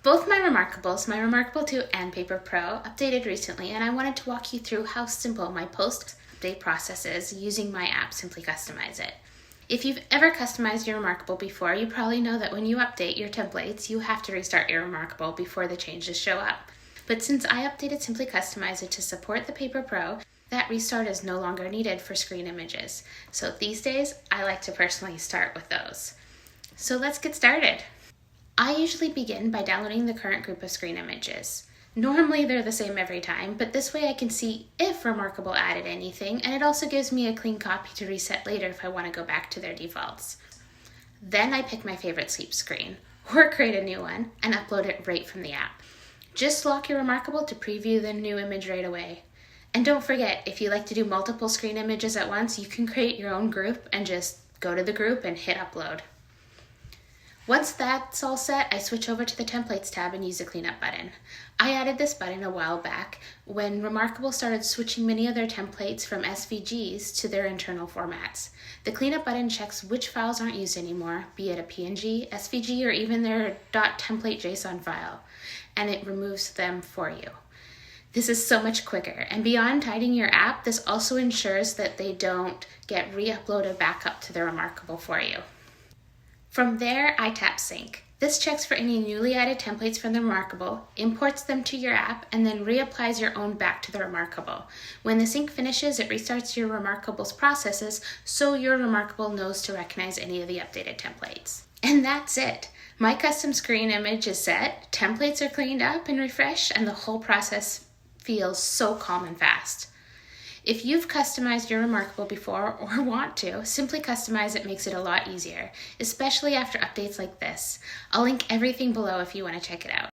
Both my reMarkables, my reMarkable 2 and Paper Pro, updated recently, and I wanted to walk you through how simple my post-update process is using my app, Simply Customize It. If you've ever customized your reMarkable before, you probably know that when you update your templates, you have to restart your reMarkable before the changes show up. But since I updated Simply Customize It to support the Paper Pro, that restart is no longer needed for screen images. So these days, I like to personally start with those. So let's get started. I usually begin by downloading the current group of screen images. Normally they're the same every time, but this way I can see if reMarkable added anything, and it also gives me a clean copy to reset later if I want to go back to their defaults. Then I pick my favorite sleep screen, or create a new one, and upload it right from the app. Just lock your reMarkable to preview the new image right away. And don't forget, if you like to do multiple screen images at once, you can create your own group and just go to the group and hit upload. Once that's all set, I switch over to the Templates tab and use the Cleanup button. I added this button a while back when reMarkable started switching many of their templates from SVGs to their internal formats. The Cleanup button checks which files aren't used anymore, be it a PNG, SVG, or even their .template.json file, and it removes them for you. This is so much quicker, and beyond tidying your app, this also ensures that they don't get re-uploaded back up to the reMarkable for you. From there, I tap Sync. This checks for any newly added templates from the reMarkable, imports them to your app, and then reapplies your own back to the reMarkable. When the sync finishes, it restarts your reMarkable's processes so your reMarkable knows to recognize any of the updated templates. And that's it. My custom screen image is set, templates are cleaned up and refreshed, and the whole process feels so calm and fast. If you've customized your reMarkable before or want to, Simply Customize It makes it a lot easier, especially after updates like this. I'll link everything below if you want to check it out.